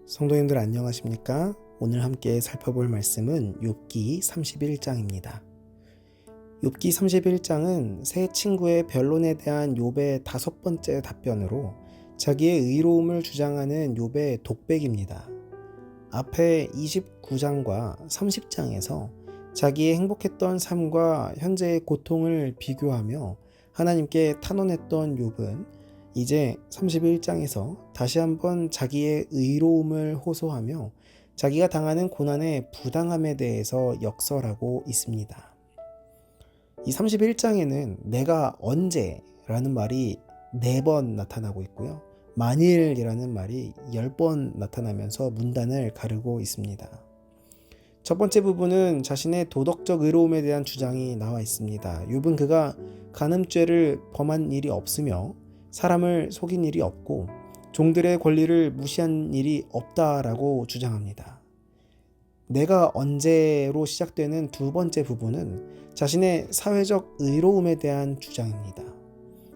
성도님들 안녕하십니까? 오늘 함께 살펴볼 말씀은 욥기 31장입니다. 욥기 31장은 세 친구의 변론에 대한 욥의 5번째 답변으로 자기의 의로움을 주장하는 욥의 독백입니다. 앞에 29장과 30장에서 자기의 행복했던 삶과 현재의 고통을 비교하며 하나님께 탄원했던 욥은 이제 31장에서 다시 한번 자기의 의로움을 호소하며 자기가 당하는 고난의 부당함에 대해서 역설하고 있습니다. 이 31장에는 내가 언제라는 말이 4번 나타나고 있고요. 만일이라는 말이 10번 나타나면서 문단을 가르고 있습니다. 첫 번째 부분은 자신의 도덕적 의로움에 대한 주장이 나와 있습니다. 욥은 그가 간음죄를 범한 일이 없으며 사람을 속인 일이 없고 종들의 권리를 무시한 일이 없다라고 주장합니다. 내가 언제로 시작되는 두 번째 부분은 자신의 사회적 의로움에 대한 주장입니다.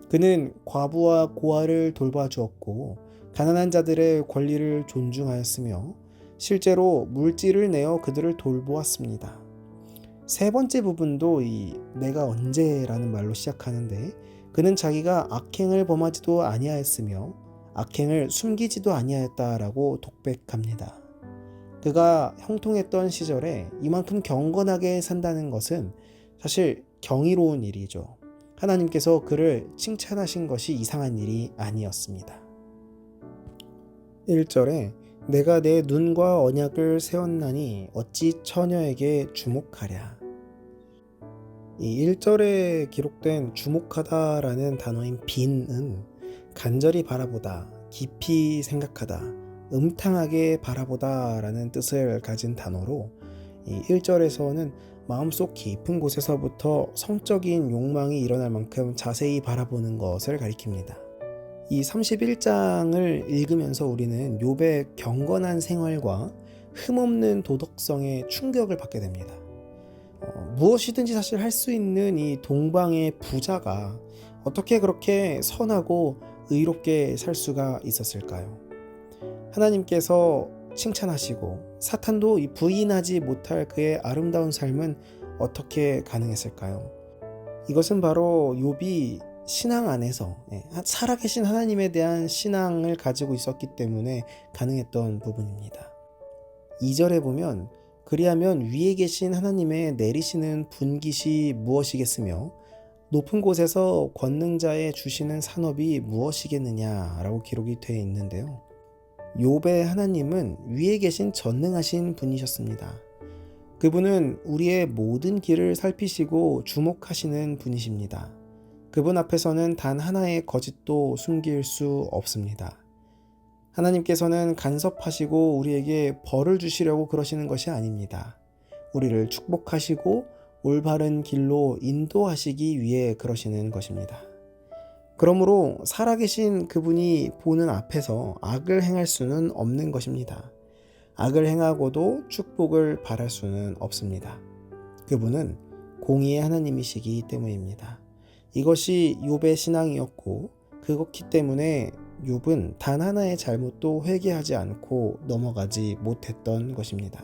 그는 과부와 고아를 돌봐주었고 가난한 자들의 권리를 존중하였으며 실제로 물질을 내어 그들을 돌보았습니다. 세 번째 부분도 이 내가 언제라는 말로 시작하는데 그는 자기가 악행을 범하지도 아니하였으며 악행을 숨기지도 아니하였다라고 독백합니다. 그가 형통했던 시절에 이만큼 경건하게 산다는 것은 사실 경이로운 일이죠. 하나님께서 그를 칭찬하신 것이 이상한 일이 아니었습니다. 1절에 내가 내 눈과 언약을 세웠나니 어찌 처녀에게 주목하랴. 이 1절에 기록된 주목하다라는 단어인 빈은 간절히 바라보다, 깊이 생각하다, 음탕하게 바라보다 라는 뜻을 가진 단어로 이 1절에서는 마음속 깊은 곳에서부터 성적인 욕망이 일어날 만큼 자세히 바라보는 것을 가리킵니다. 이 31장을 읽으면서 우리는 욥의 경건한 생활과 흠없는 도덕성에 충격을 받게 됩니다. 무엇이든지 사실 할 수 있는 이 동방의 부자가 어떻게 그렇게 선하고 의롭게 살 수가 있었을까요? 하나님께서 칭찬하시고 사탄도 부인하지 못할 그의 아름다운 삶은 어떻게 가능했을까요? 이것은 바로 욥이 신앙 안에서 살아계신 하나님에 대한 신앙을 가지고 있었기 때문에 가능했던 부분입니다. 2절에 보면 그리하면 위에 계신 하나님의 내리시는 분깃이 무엇이겠으며 높은 곳에서 권능자의 주시는 산업이 무엇이겠느냐라고 기록이 되어 있는데요. 욥의 하나님은 위에 계신 전능하신 분이셨습니다. 그분은 우리의 모든 길을 살피시고 주목하시는 분이십니다. 그분 앞에서는 단 하나의 거짓도 숨길 수 없습니다. 하나님께서는 간섭하시고 우리에게 벌을 주시려고 그러시는 것이 아닙니다. 우리를 축복하시고 올바른 길로 인도하시기 위해 그러시는 것입니다. 그러므로 살아계신 그분이 보는 앞에서 악을 행할 수는 없는 것입니다. 악을 행하고도 축복을 바랄 수는 없습니다. 그분은 공의의 하나님이시기 때문입니다. 이것이 욥의 신앙이었고 그렇기 때문에 욥은 단 하나의 잘못도 회개하지 않고 넘어가지 못했던 것입니다.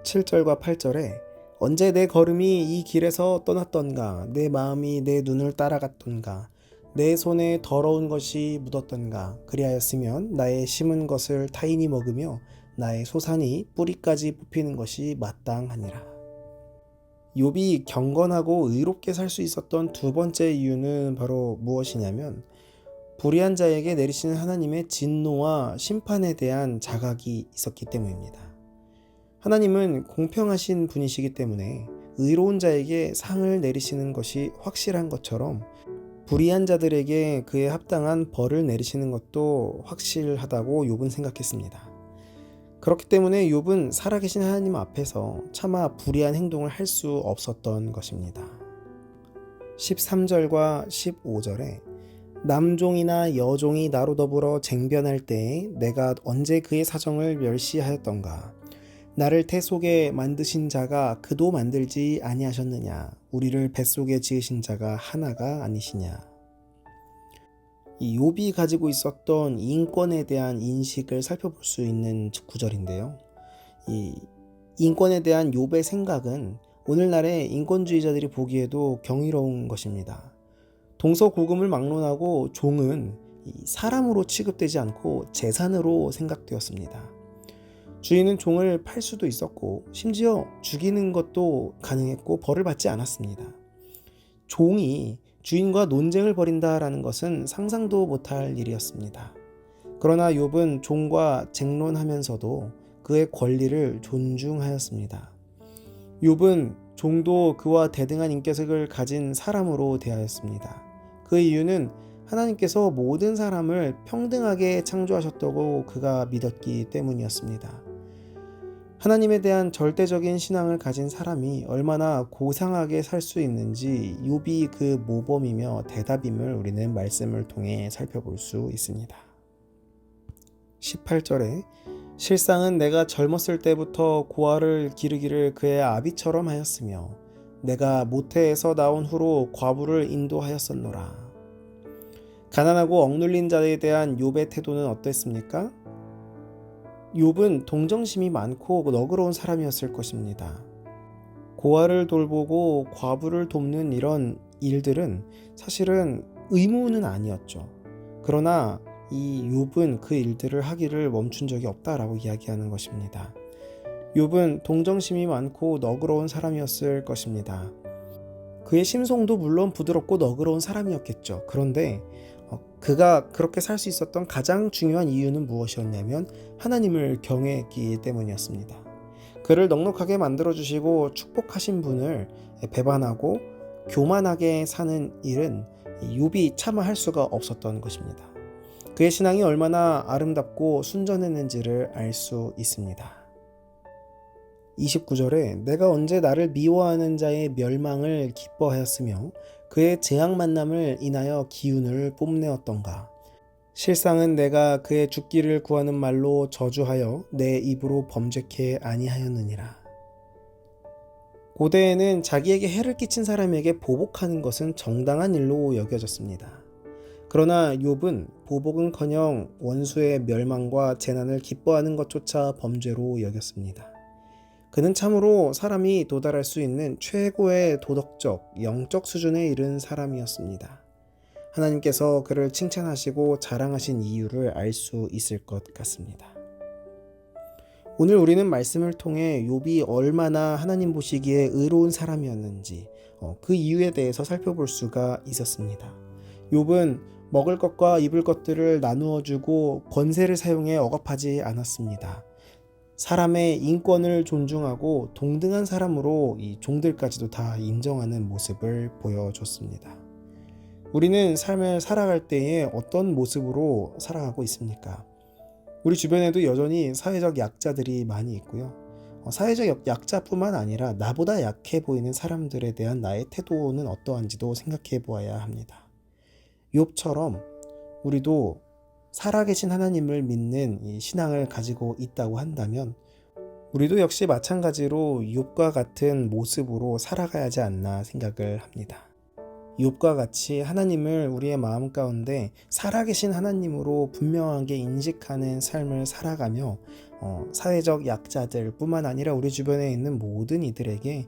7절과 8절에 언제 내 걸음이 이 길에서 떠났던가 내 마음이 내 눈을 따라갔던가 내 손에 더러운 것이 묻었던가 그리하였으면 나의 심은 것을 타인이 먹으며 나의 소산이 뿌리까지 뽑히는 것이 마땅하니라. 욥이 경건하고 의롭게 살 수 있었던 두 번째 이유는 바로 무엇이냐면 불의한 자에게 내리시는 하나님의 진노와 심판에 대한 자각이 있었기 때문입니다. 하나님은 공평하신 분이시기 때문에 의로운 자에게 상을 내리시는 것이 확실한 것처럼 불의한 자들에게 그에 합당한 벌을 내리시는 것도 확실하다고 욥은 생각했습니다. 그렇기 때문에 욥은 살아계신 하나님 앞에서 차마 불의한 행동을 할 수 없었던 것입니다. 13절과 15절에 남종이나 여종이 나로 더불어 쟁변할 때에 내가 언제 그의 사정을 멸시하였던가 나를 태 속에 만드신 자가 그도 만들지 아니하셨느냐 우리를 뱃속에 지으신 자가 하나가 아니시냐. 이 욥이 가지고 있었던 인권에 대한 인식을 살펴볼 수 있는 구절인데요. 이 인권에 대한 욥의 생각은 오늘날의 인권주의자들이 보기에도 경이로운 것입니다. 동서고금을 막론하고 종은 사람으로 취급되지 않고 재산으로 생각되었습니다. 주인은 종을 팔 수도 있었고 심지어 죽이는 것도 가능했고 벌을 받지 않았습니다. 종이 주인과 논쟁을 벌인다라는 것은 상상도 못할 일이었습니다. 그러나 욥은 종과 쟁론하면서도 그의 권리를 존중하였습니다. 욥은 종도 그와 대등한 인격을 가진 사람으로 대하였습니다. 그 이유는 하나님께서 모든 사람을 평등하게 창조하셨다고 그가 믿었기 때문이었습니다. 하나님에 대한 절대적인 신앙을 가진 사람이 얼마나 고상하게 살 수 있는지 욥이 그 모범이며 대답임을 우리는 말씀을 통해 살펴볼 수 있습니다. 18절에 실상은 내가 젊었을 때부터 고아를 기르기를 그의 아비처럼 하였으며 내가 모태에서 나온 후로 과부를 인도하였었노라. 가난하고 억눌린 자에 대한 욥의 태도는 어땠습니까? 욥은 동정심이 많고 너그러운 사람이었을 것입니다. 고아를 돌보고 과부를 돕는 이런 일들은 사실은 의무는 아니었죠. 그러나 이 욥은 그 일들을 하기를 멈춘 적이 없다라고 이야기하는 것입니다. 욥은 동정심이 많고 너그러운 사람이었을 것입니다. 그의 심성도 물론 부드럽고 너그러운 사람이었겠죠. 그런데 그가 그렇게 살 수 있었던 가장 중요한 이유는 무엇이었냐면 하나님을 경외했기 때문이었습니다. 그를 넉넉하게 만들어주시고 축복하신 분을 배반하고 교만하게 사는 일은 욥이 차마 할 수가 없었던 것입니다. 그의 신앙이 얼마나 아름답고 순전했는지를 알 수 있습니다. 29절에 내가 언제 나를 미워하는 자의 멸망을 기뻐하였으며 그의 재앙 만남을 인하여 기운을 뽐내었던가. 실상은 내가 그의 죽기를 구하는 말로 저주하여 내 입으로 범죄케 아니하였느니라. 고대에는 자기에게 해를 끼친 사람에게 보복하는 것은 정당한 일로 여겨졌습니다. 그러나 욥은 보복은커녕 원수의 멸망과 재난을 기뻐하는 것조차 범죄로 여겼습니다. 그는 참으로 사람이 도달할 수 있는 최고의 도덕적, 영적 수준에 이른 사람이었습니다. 하나님께서 그를 칭찬하시고 자랑하신 이유를 알 수 있을 것 같습니다. 오늘 우리는 말씀을 통해 욥이 얼마나 하나님 보시기에 의로운 사람이었는지 그 이유에 대해서 살펴볼 수가 있었습니다. 욥은 먹을 것과 입을 것들을 나누어 주고 권세를 사용해 억압하지 않았습니다. 사람의 인권을 존중하고 동등한 사람으로 이 종들까지도 다 인정하는 모습을 보여줬습니다. 우리는 삶을 살아갈 때에 어떤 모습으로 살아가고 있습니까? 우리 주변에도 여전히 사회적 약자들이 많이 있고요. 사회적 약자뿐만 아니라 나보다 약해 보이는 사람들에 대한 나의 태도는 어떠한지도 생각해 보아야 합니다. 욥처럼 우리도 살아계신 하나님을 믿는 이 신앙을 가지고 있다고 한다면 우리도 역시 마찬가지로 욥과 같은 모습으로 살아가야 하지 않나 생각을 합니다. 욥과 같이 하나님을 우리의 마음 가운데 살아계신 하나님으로 분명하게 인식하는 삶을 살아가며 사회적 약자들 뿐만 아니라 우리 주변에 있는 모든 이들에게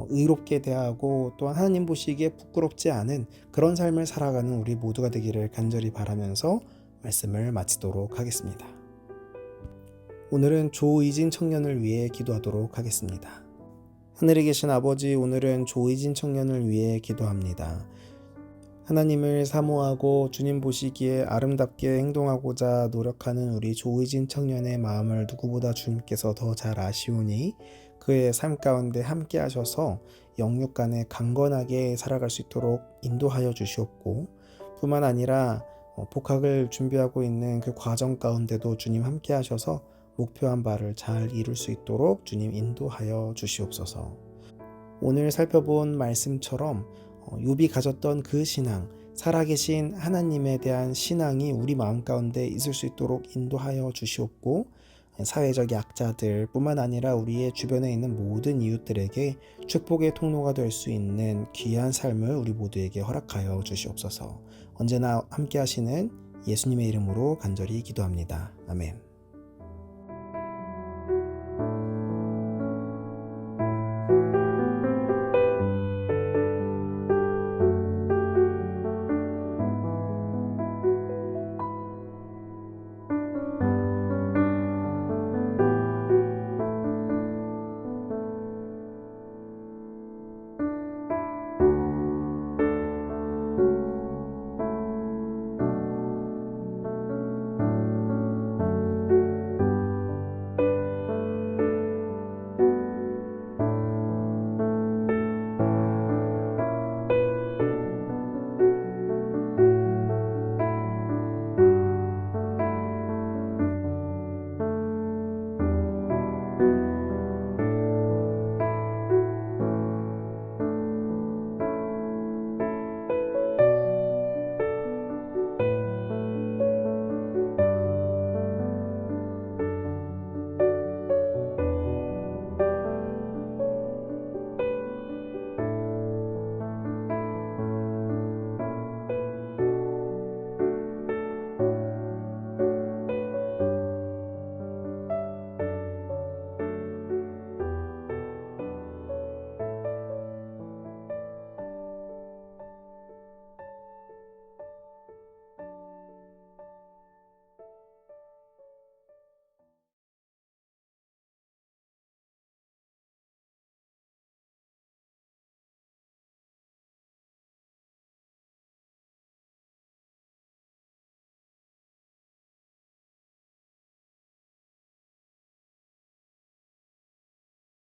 의롭게 대하고 또한 하나님 보시기에 부끄럽지 않은 그런 삶을 살아가는 우리 모두가 되기를 간절히 바라면서 말씀을 마치도록 하겠습니다. 오늘은 조의진 청년을 위해 기도하도록 하겠습니다. 하늘에 계신 아버지, 오늘은 조의진 청년을 위해 기도합니다. 하나님을 사모하고 주님 보시기에 아름답게 행동하고자 노력하는 우리 조의진 청년의 마음을 누구보다 주님께서 더 잘 아시오니 그의 삶 가운데 함께 하셔서 영육 간에 강건하게 살아갈 수 있도록 인도하여 주시옵고 뿐만 아니라 복학을 준비하고 있는 그 과정 가운데도 주님 함께 하셔서 목표한 바를 잘 이룰 수 있도록 주님 인도하여 주시옵소서. 오늘 살펴본 말씀처럼 욥이 가졌던 그 신앙, 살아계신 하나님에 대한 신앙이 우리 마음 가운데 있을 수 있도록 인도하여 주시옵고 사회적 약자들 뿐만 아니라 우리의 주변에 있는 모든 이웃들에게 축복의 통로가 될 수 있는 귀한 삶을 우리 모두에게 허락하여 주시옵소서. 언제나 함께 하시는 예수님의 이름으로 간절히 기도합니다. 아멘.